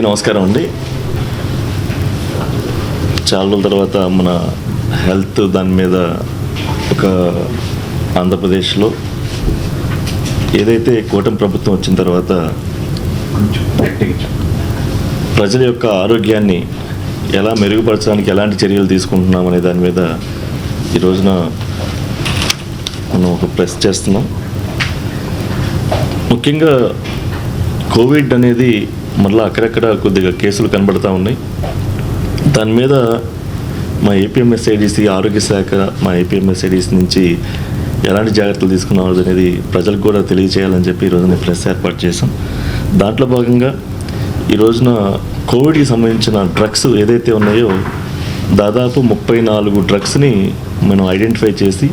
నమస్కారం అండి. చాలా రోజుల తర్వాత మన హెల్త్ దాని మీద ఒక ఆంధ్రప్రదేశ్లో ఏదైతే కూటమి ప్రభుత్వం వచ్చిన తర్వాత ప్రజల యొక్క ఆరోగ్యాన్ని ఎలా మెరుగుపరచడానికి ఎలాంటి చర్యలు తీసుకుంటున్నాం అనే దాని మీద ఈ రోజున మనం ఒక ప్రెస్ చేస్తున్నాం. ముఖ్యంగా కోవిడ్ అనేది మళ్ళీ అక్కడక్కడ కొద్దిగా కేసులు కనబడుతూ ఉన్నాయి. దాని మీద మా ఏపీఎంఎస్ఐడిసి ఆరోగ్య శాఖ మా ఏపీఎంఎస్ఐడిసి నుంచి ఎలాంటి జాగ్రత్తలు తీసుకున్నాం అనేది ప్రజలకు కూడా తెలియజేయాలని చెప్పి ఈరోజున ప్రెస్ ఏర్పాటు చేసాం. దాంట్లో భాగంగా ఈ రోజున కోవిడ్కి సంబంధించిన డ్రగ్స్ ఏదైతే ఉన్నాయో దాదాపు 34 డ్రగ్స్ని మనం ఐడెంటిఫై చేసి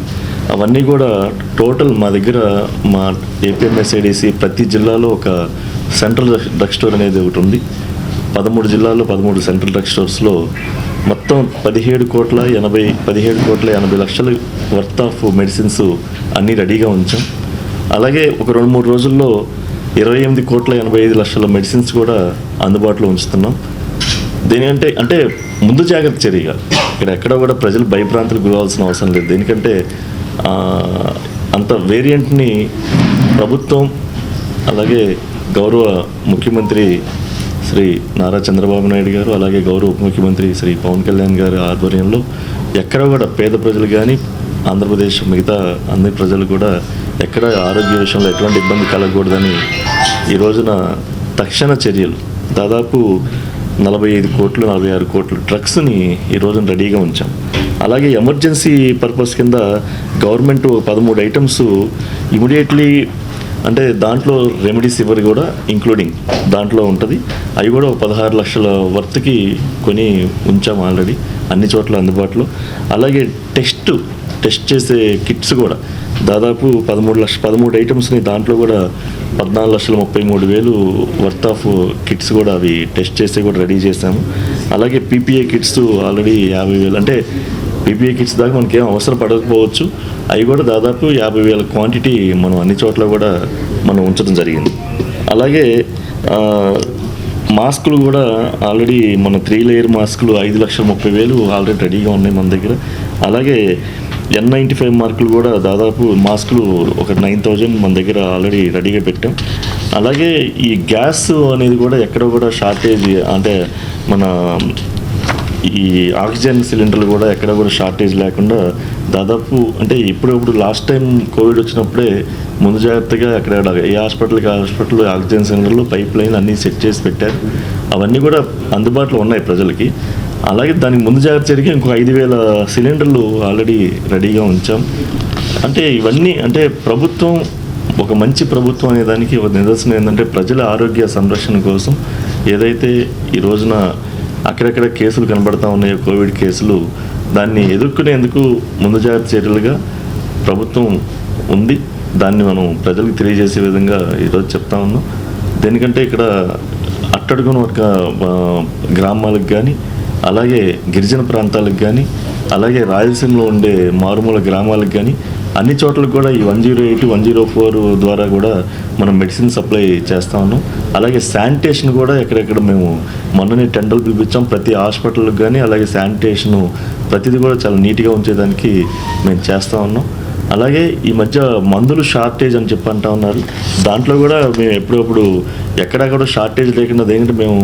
అవన్నీ కూడా టోటల్ మా దగ్గర మా ఏపీఎంఎస్ఐడిసి ప్రతి జిల్లాలో ఒక సెంట్రల్ డ్రగ్ స్టోర్ అనేది ఒకటి ఉంది. 13 జిల్లాల్లో 13 సెంట్రల్ డ్రగ్ స్టోర్స్లో మొత్తం 17 కోట్ల 80 లక్షల వర్త్ ఆఫ్ మెడిసిన్స్ అన్నీ రెడీగా ఉంచాం. అలాగే ఒక 2-3 రోజుల్లో 28 కోట్ల 85 లక్షల మెడిసిన్స్ కూడా అందుబాటులో ఉంచుతున్నాం. దేనికంటే అంటే ముందు జాగ్రత్త చర్యగా ఇక్కడ ఎక్కడ కూడా ప్రజలు భయభ్రాంతులకు గురవాల్సిన అవసరం లేదు. దేనికంటే అంత వేరియంట్ని ప్రభుత్వం అలాగే గౌరవ ముఖ్యమంత్రి శ్రీ నారా చంద్రబాబు నాయుడు గారు అలాగే గౌరవ ఉప ముఖ్యమంత్రి శ్రీ పవన్ కళ్యాణ్ గారి ఆధ్వర్యంలో ఎక్కడ కూడా పేద ప్రజలు కానీ ఆంధ్రప్రదేశ్ మిగతా అన్ని ప్రజలు కూడా ఎక్కడ ఆరోగ్య విషయంలో ఎటువంటి ఇబ్బంది కలగకూడదని ఈ రోజున తక్షణ చర్యలు దాదాపు 45 కోట్లు 46 కోట్ల డ్రగ్స్ని ఈ రోజున రెడీగా ఉంచాం. అలాగే ఎమర్జెన్సీ పర్పస్ కింద గవర్నమెంట్ 13 ఐటమ్స్ ఇమీడియట్లీ అంటే దాంట్లో రెమెడీసివిర్ కూడా ఇంక్లూడింగ్ దాంట్లో ఉంటుంది. అవి కూడా 16 లక్షల వర్త్కి కొని ఉంచాం ఆల్రెడీ అన్ని చోట్ల అందుబాటులో. అలాగే టెస్ట్ చేసే కిట్స్ కూడా దాదాపు 13 ఐటమ్స్ని దాంట్లో కూడా 14,33,000 వర్త్ ఆఫ్ కిట్స్ కూడా అవి టెస్ట్ చేసి కూడా రెడీ చేసాము. అలాగే పీపీఏ కిట్స్ ఆల్రెడీ 50,000 అంటే పీపీఏ కిట్స్ దాకా మనకేం అవసరం పడకపోవచ్చు. అవి కూడా దాదాపు 50,000 క్వాంటిటీ మనం అన్ని చోట్ల కూడా మనం ఉంచడం జరిగింది. అలాగే మాస్కులు కూడా ఆల్రెడీ మన 3 లేయర్ మాస్కులు 5,30,000 ఆల్రెడీ రెడీగా ఉన్నాయి మన దగ్గర. అలాగే N95 మార్కులు కూడా దాదాపు మాస్కులు ఒక 9,000 మన దగ్గర ఆల్రెడీ రెడీగా పెట్టాం. అలాగే ఈ గ్యాస్ అనేది కూడా ఎక్కడ కూడా షార్టేజ్ అంటే మన ఈ ఆక్సిజన్ సిలిండర్లు కూడా ఎక్కడ కూడా షార్టేజ్ లేకుండా దాదాపు అంటే ఇప్పుడు లాస్ట్ టైం కోవిడ్ వచ్చినప్పుడే ముందు జాగ్రత్తగా అక్కడ ఏ హాస్పిటల్కి ఆక్సిజన్ సిలిండర్లు పైప్ లైన్ అన్నీ సెట్ చేసి పెట్టారు. అవన్నీ కూడా అందుబాటులో ఉన్నాయి ప్రజలకి. అలాగే దానికి ముందు జాగ్రత్త జరిగి ఇంకో 5,000 సిలిండర్లు ఆల్రెడీ రెడీగా ఉంచాం. అంటే ఇవన్నీ అంటే ప్రభుత్వం ఒక మంచి ప్రభుత్వం అనే దానికి ఒక నిదర్శనం ఏంటంటే ప్రజల ఆరోగ్య సంరక్షణ కోసం ఏదైతే ఈ రోజున అక్కడక్కడ కేసులు కనబడతా ఉన్నాయో కోవిడ్ కేసులు దాన్ని ఎదుర్కొనేందుకు ముందు జాగ్రత్త చర్యలుగా ప్రభుత్వం ఉంది. దాన్ని మనం ప్రజలకు తెలియజేసే విధంగా ఈరోజు చెప్తా ఉన్నాం. దేనికంటే ఇక్కడ అట్టడుగున ఒక గ్రామాలకు కానీ అలాగే గిరిజన ప్రాంతాలకు కానీ అలాగే రాయలసీమలో ఉండే మారుమూల గ్రామాలకు కానీ అన్ని చోట్లకు కూడా ఈ 108, 104 ద్వారా కూడా మనం మెడిసిన్ సప్లై చేస్తూ ఉన్నాం. అలాగే శానిటేషన్ కూడా ఎక్కడెక్కడ మేము మొన్ననే టెండర్లు పిలిపించాం. ప్రతి హాస్పిటల్కి కానీ అలాగే శానిటేషను ప్రతిదీ కూడా చాలా నీట్గా ఉంచేదానికి మేము చేస్తూ ఉన్నాం. అలాగే ఈ మధ్య మందులు షార్టేజ్ అని చెప్పి అంటా ఉన్నారు. దాంట్లో కూడా మేము ఎప్పుడప్పుడు ఎక్కడా కూడా షార్టేజ్ లేకుండా దేనికంటే మేము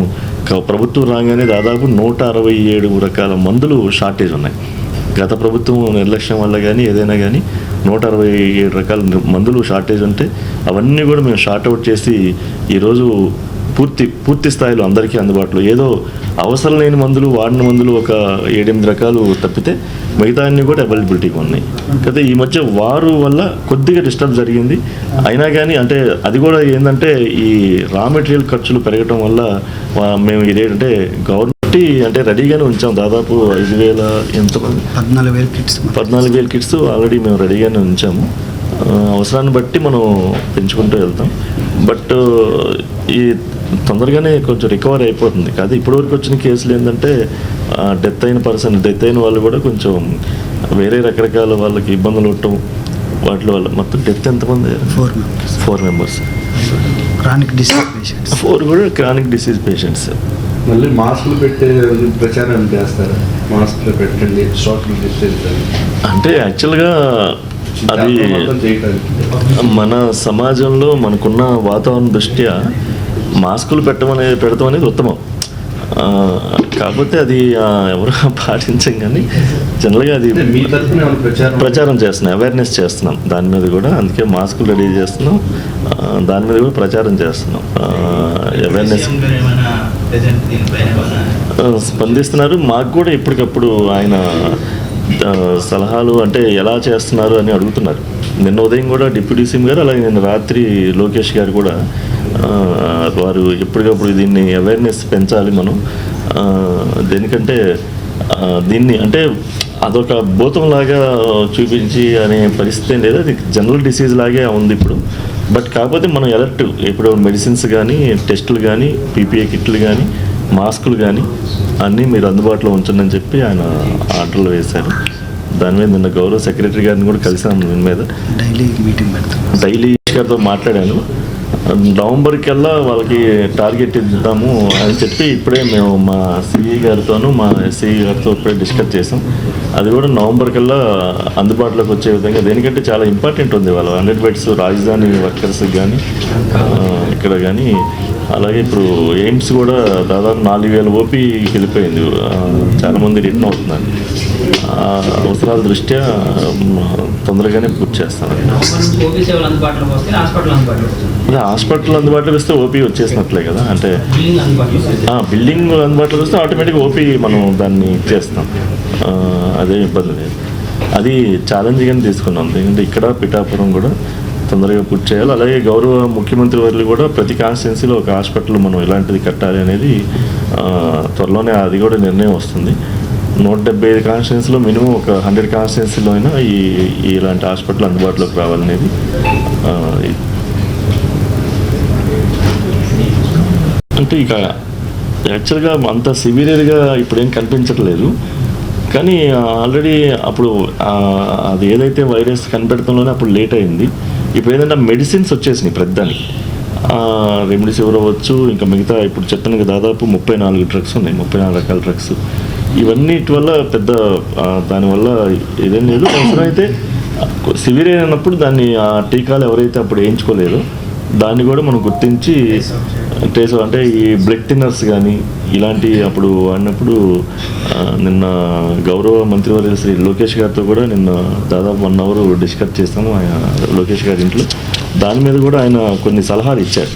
ప్రభుత్వం రాగానే దాదాపు 167 రకాల మందులు షార్టేజ్ ఉన్నాయి. గత ప్రభుత్వం నిర్లక్ష్యం వల్ల కానీ ఏదైనా కానీ 167 రకాల మందులు షార్టేజ్ ఉంటే అవన్నీ కూడా మేము షార్ట్అవుట్ చేసి ఈరోజు పూర్తి స్థాయిలో అందరికీ అందుబాటులో ఏదో అవసరం లేని మందులు వాడిన మందులు ఒక 7-8 రకాలు తప్పితే మిగతా అన్నీ కూడా అవైలబిలిటీగా ఉన్నాయి. అయితే ఈ మధ్య వారు వల్ల కొద్దిగా డిస్టర్బ్ జరిగింది. అయినా కానీ అంటే అది కూడా ఏంటంటే ఈ రా మెటీరియల్ ఖర్చులు పెరగడం వల్ల మేము ఇదేంటంటే గవర్నమెంట్ అంటే రెడీగానే ఉంచాం. దాదాపు 5,000 ఎంతమంది 14,000 కిట్స్ ఆల్రెడీ మేము రెడీగానే ఉంచాము. అవసరాన్ని బట్టి మనం పెంచుకుంటూ వెళ్తాం. బట్ ఈ తొందరగానే కొంచెం రికవర్ అయిపోతుంది. కాదు ఇప్పటివరకు వచ్చిన కేసులు ఏంటంటే డెత్ అయిన వాళ్ళు కూడా కొంచెం వేరే రకరకాల వాళ్ళకి ఇబ్బందులు ఉండటం వాటి వల్ల మొత్తం డెత్ ఎంతమంది 4 మెంబర్స్ క్రానిక్ డిసీజ్ పేషెంట్స్. 4 కూడా క్రానిక్ డిసీజ్ పేషెంట్స్. మళ్ళీ మాస్కులు పెట్టే ప్రచారం చేస్తారు, మాస్కులు పెట్టండి, సోషల్ డిస్టెన్స్ అంటే యాక్చువల్గా అది మన సమాజంలో మనకున్న వాతావరణ దృష్ట్యా మాస్కులు పెడతాం అనేది ఉత్తమం. కాకపోతే అది ఎవరు పాటించం, కానీ జనరల్గా అది మీ తరఫున ప్రచారం చేస్తున్నాం, అవేర్నెస్ చేస్తున్నాం దాని మీద కూడా. అందుకే మాస్కులు రెడీ చేస్తున్నాం, దాని మీద కూడా ప్రచారం చేస్తున్నాం. అవేర్నెస్ స్పందిస్తున్నారు. మాకు కూడా ఎప్పటికప్పుడు ఆయన సలహాలు అంటే ఎలా చేస్తున్నారు అని అడుగుతున్నారు. నిన్న ఉదయం కూడా డిప్యూటీ సీఎం గారు, అలాగే నిన్న రాత్రి లోకేష్ గారు కూడా వారు ఎప్పటికప్పుడు దీన్ని అవేర్నెస్ పెంచాలి మనం. దేనికంటే దీన్ని అంటే అదొక భూతంలాగా చూపించి అనే పరిస్థితి ఏం లేదు, అది జనరల్ డిసీజ్ లాగే ఉంది ఇప్పుడు. బట్ కాకపోతే మనం అలర్ట్, ఇప్పుడు మెడిసిన్స్ కానీ, టెస్టులు కానీ, పీపీఏ కిట్లు కానీ, మాస్కులు కానీ అన్నీ మీరు అందుబాటులో ఉంచండి అని చెప్పి ఆయన ఆర్డర్లు వేశారు. దాని మీద నిన్న గౌరవ సెక్రటరీ గారిని కూడా కలిసాను. దీని మీద డైలీ మీటింగ్ పెడతాం. డైలీ గారితో మాట్లాడాను. నవంబర్ కల్లా వాళ్ళకి టార్గెట్ ఇద్దాము అని చెప్పి ఇప్పుడే మేము మా సిఈ గారితోనూ మా ఎస్సీ గారితో ఇప్పుడే డిస్కస్ చేసాం. అది కూడా నవంబర్ కల్లా అందుబాటులోకి వచ్చే విధంగా, దేనికంటే చాలా ఇంపార్టెంట్ ఉంది. వాళ్ళు 100 బెడ్స్ రాజధాని వర్కర్స్కి కానీ ఇక్కడ కానీ, అలాగే ఇప్పుడు ఎయిమ్స్ కూడా దాదాపు 4000 ఓపీకి వెళ్ళిపోయింది. చాలామంది రిటర్న్ అవుతుందండి. అవసరాల దృష్ట్యా తొందరగానే పూర్తి చేస్తాను. హాస్పిటల్ అందుబాటులోకి వస్తే ఓపీ వచ్చేసినట్లే కదా. అంటే బిల్డింగ్ అందుబాటులోకి వస్తే ఆటోమేటిక్గా ఓపీ మనం దాన్ని చేస్తాం, అదే ఇబ్బంది లేదు. అది ఛాలెంజ్గానే తీసుకున్నాం. ఎందుకంటే ఇక్కడ పిఠాపురం కూడా తొందరగా పూర్తి చేయాలి. అలాగే గౌరవ ముఖ్యమంత్రి వారు కూడా ప్రతి కాన్స్టిట్యున్సీలో ఒక హాస్పిటల్ మనం ఇలాంటిది కట్టాలి అనేది త్వరలోనే అది కూడా నిర్ణయం వస్తుంది. 175 కాన్స్టిట్యున్సీలో మినిమం ఒక 100 కాన్స్టిట్యున్సీలో అయినా ఇలాంటి హాస్పిటల్ అందుబాటులోకి రావాలనేది. అంటే ఇక యాక్చువల్గా అంత సివియర్గా ఇప్పుడేం కనిపించట్లేదు, కానీ ఆల్రెడీ అప్పుడు అది ఏదైతే వైరస్ కనిపెడతంలోనే అప్పుడు లేట్ అయింది. ఇప్పుడు ఏంటంటే మెడిసిన్స్ వచ్చేసినాయి ప్రతిదానికి. రెమ్డెసివిర్ అవ్వచ్చు, ఇంకా మిగతా ఇప్పుడు చెప్పిన దాదాపు 34 డ్రగ్స్ ఉన్నాయి, 34 రకాల డ్రగ్స్. ఇవన్నిటి వల్ల పెద్ద దానివల్ల ఇదేం లేదు. అవసరమైతే సివియర్ అయినప్పుడు దాన్ని ఆ టీకాలు ఎవరైతే అప్పుడు వేయించుకోలేదో దాన్ని కూడా మనం గుర్తించి ట్రేస్, అంటే ఈ బ్లడ్ థిన్నర్స్ కానీ ఇలాంటి అప్పుడు వాడినప్పుడు నిన్న గౌరవ మంత్రివర్యులు శ్రీ లోకేష్ గారితో కూడా నిన్న దాదాపు 1 అవర్ డిస్కస్ చేస్తాము ఆయన లోకేష్ గారి ఇంట్లో. దాని మీద కూడా ఆయన కొన్ని సలహాలు ఇచ్చారు.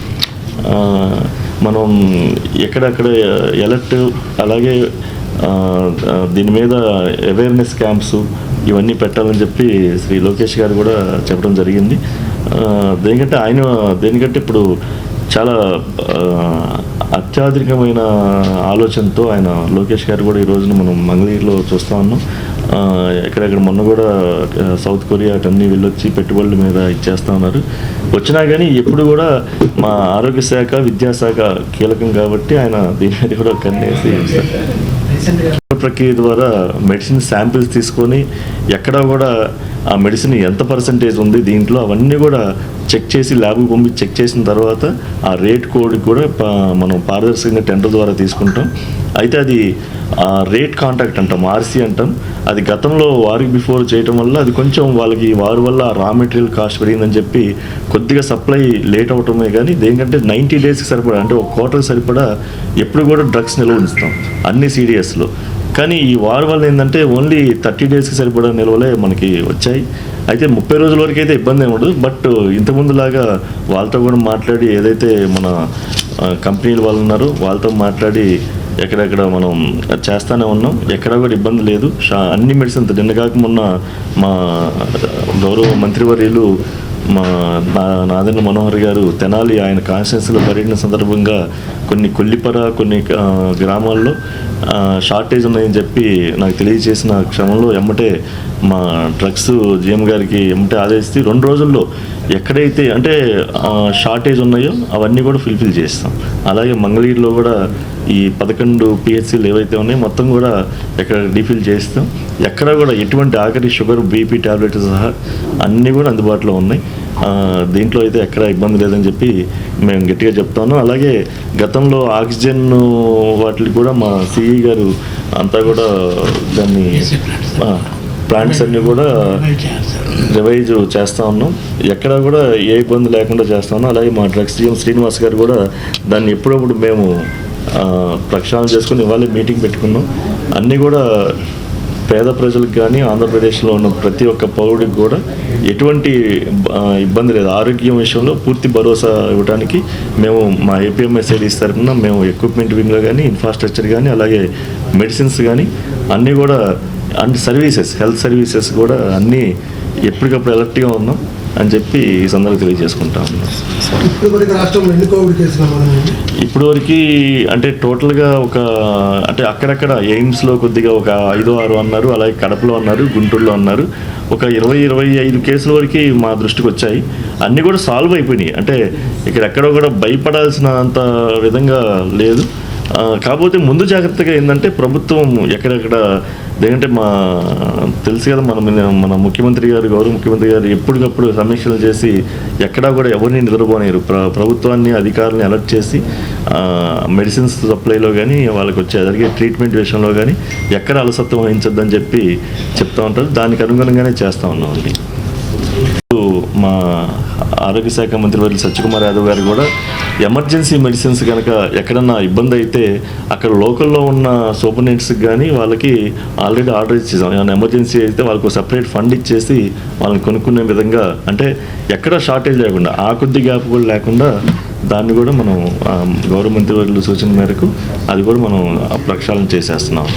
మనం ఎక్కడెక్కడ అలర్ట్, అలాగే దీని మీద అవేర్నెస్ క్యాంప్స్ ఇవన్నీ పెట్టాలని చెప్పి శ్రీ లోకేష్ గారు కూడా చెప్పడం జరిగింది. దేనికంటే ఇప్పుడు చాలా అత్యాధునికమైన ఆలోచనతో ఆయన లోకేష్ గారు కూడా ఈ రోజున మనం మంగళగిరిలో చూస్తూ ఉన్నాం. ఎక్కడెక్కడ మొన్న కూడా సౌత్ కొరియా అటన్నీ వెళ్ళొచ్చి పెట్టుబడుల మీద ఇచ్చేస్తూ ఉన్నారు. వచ్చినా కానీ ఎప్పుడు కూడా మా ఆరోగ్య శాఖ, విద్యాశాఖ కీలకం కాబట్టి ఆయన దీని మీద కూడా కన్నేసి ప్రక్రియ ద్వారా మెడిసిన్ శాంపిల్స్ తీసుకొని ఎక్కడా కూడా ఆ మెడిసిన్ ఎంత పర్సంటేజ్ ఉంది దీంట్లో అవన్నీ కూడా చెక్ చేసి ల్యాబ్కి పంపించి చెక్ చేసిన తర్వాత ఆ రేట్ కోడ్ కూడా మనం పారదర్శకంగా టెండర్ ద్వారా తీసుకుంటాం. అయితే అది రేట్ కాంట్రాక్ట్ అంటాం, ఆర్సీ అంటాం. అది గతంలో వారికి బిఫోర్ చేయటం వల్ల అది కొంచెం వాళ్ళకి వారి వల్ల రా మెటీరియల్ కాస్ట్ పెరిగిందని చెప్పి కొద్దిగా సప్లై లేట్ అవటమే. కానీ దేనికంటే 90 డేస్కి సరిపడా, అంటే ఒక క్వార్టర్కి సరిపడా ఎప్పుడు కూడా డ్రగ్స్ నిల్వ ఉంచుతాం అన్ని CDSలో. కానీ ఈ వార్ వల్ల ఏంటంటే ఓన్లీ 30 డేస్కి సరిపడా నిల్వలే మనకి వచ్చాయి. అయితే 30 రోజుల వరకు అయితే ఇబ్బంది ఏమి ఉండదు. బట్ ఇంతకుముందులాగా వాళ్ళతో కూడా మాట్లాడి, ఏదైతే మన కంపెనీలు వాళ్ళు ఉన్నారో వాళ్ళతో మాట్లాడి ఎక్కడెక్కడ మనం చేస్తూనే ఉన్నాం. ఎక్కడ కూడా ఇబ్బంది లేదు. అన్ని మెడిసిన్స్ నిన్న కాక మొన్న మా గౌరవ మంత్రివర్యులు మా నాదెండ్ల మనోహర్ గారు తెనాలి ఆయన కాన్స్టిట్యున్సీలో పర్యటన సందర్భంగా కొన్ని కొల్లిపర కొన్ని గ్రామాల్లో షార్టేజ్ ఉన్నాయని చెప్పి నాకు తెలియజేసిన క్రమంలో ఎమ్మటే మా డ్రగ్స్ GM గారికి ఎమ్మటే ఆదేశిస్తే 2 రోజుల్లో ఎక్కడైతే అంటే షార్టేజ్ ఉన్నాయో అవన్నీ కూడా ఫుల్ఫిల్ చేస్తాం. అలాగే మంగళగిరిలో కూడా ఈ 11 PHCలు ఏవైతే ఉన్నాయో మొత్తం కూడా ఎక్కడ డీఫిల్ చేస్తాం. ఎక్కడ కూడా ఎటువంటి ఆఖరి షుగర్, BP టాబ్లెట్స్ సహా అన్నీ కూడా అందుబాటులో ఉన్నాయి. దీంట్లో అయితే ఎక్కడ ఇబ్బంది లేదని చెప్పి మేము గట్టిగా చెప్తాను. అలాగే గతంలో ఆక్సిజన్ వాటికి కూడా మా సిఈ గారు అంతా కూడా దాన్ని ప్లాంట్స్ అన్నీ కూడా రివైజ్ చేస్తూ ఉన్నాం. ఎక్కడ కూడా ఏ ఇబ్బంది లేకుండా చేస్తా ఉన్నాం. అలాగే మా డ్రగ్స్ జీఎం శ్రీనివాస్ గారు కూడా దాన్ని ఎప్పుడప్పుడు మేము ప్రక్షాళన చేసుకుని ఇవాళ మీటింగ్ పెట్టుకున్నాం. అన్నీ కూడా పేద ప్రజలకు కానీ ఆంధ్రప్రదేశ్లో ఉన్న ప్రతి ఒక్క పౌరుడికి కూడా ఎటువంటి ఇబ్బంది లేదు. ఆరోగ్యం విషయంలో పూర్తి భరోసా ఇవ్వడానికి మేము మా ఏపీఎంఎస్ఐడిస్ తరఫున మేము ఎక్విప్మెంట్ వింగ్లో కానీ ఇన్ఫ్రాస్ట్రక్చర్ కానీ అలాగే మెడిసిన్స్ కానీ అన్నీ కూడా అండ్ సర్వీసెస్ హెల్త్ సర్వీసెస్ కూడా అన్నీ ఎప్పటికప్పుడు అలర్ట్గా ఉన్నాం అని చెప్పి ఈ సందర్భంగా తెలియజేసుకుంటా ఉన్నాం. ఇప్పటివరకు అంటే టోటల్గా అంటే అక్కడక్కడ ఎయిమ్స్లో కొద్దిగా ఒక 5-6 అన్నారు, అలాగే కడపలో అన్నారు, గుంటూరులో అన్నారు. ఒక 20-25 కేసుల వరకు మా దృష్టికి వచ్చాయి. అన్నీ కూడా సాల్వ్ అయిపోయినాయి. అంటే ఇక్కడ ఎక్కడో కూడా భయపడాల్సినంత విధంగా లేదు. కాకపోతే ముందు జాగ్రత్తగా ఏంటంటే ప్రభుత్వం ఎక్కడెక్కడ ఎందుకంటే తెలుసు కదా మన ముఖ్యమంత్రి గారు గౌరవ ముఖ్యమంత్రి గారు ఎప్పటికప్పుడు సమీక్షలు చేసి ఎక్కడా కూడా ఎవరిని నిద్రపోనేరు. ప్రభుత్వాన్ని అధికారులను అలర్ట్ చేసి మెడిసిన్స్ సప్లైలో కానీ వాళ్ళకి వచ్చే జరిగే ట్రీట్మెంట్ విషయంలో కానీ ఎక్కడ అలసత్వం వహించొద్దని చెప్పి చెప్తూ ఉంటారు. దానికి అనుగుణంగానే చేస్తూ ఉన్నామండి. మా ఆరోగ్య శాఖ మంత్రి వర్యులు సత్యకుమార్ యాదవ్ గారు కూడా ఎమర్జెన్సీ మెడిసిన్స్ కనుక ఎక్కడన్నా ఇబ్బంది అయితే అక్కడ లోకల్లో ఉన్న సూపరింటెండెంట్స్కి కానీ వాళ్ళకి ఆల్రెడీ ఆర్డర్ ఇచ్చేసాం. ఏమైనా ఎమర్జెన్సీ అయితే వాళ్ళకు సపరేట్ ఫండ్ ఇచ్చేసి వాళ్ళని కొనుక్కునే విధంగా, అంటే ఎక్కడ షార్టేజ్ లేకుండా ఆ కొద్ది గ్యాప్ కూడా లేకుండా దాన్ని కూడా మనం గౌరవ మంత్రి వర్యులు సూచన మేరకు అది కూడా మనం ప్రక్షాళన చేసేస్తున్నాం.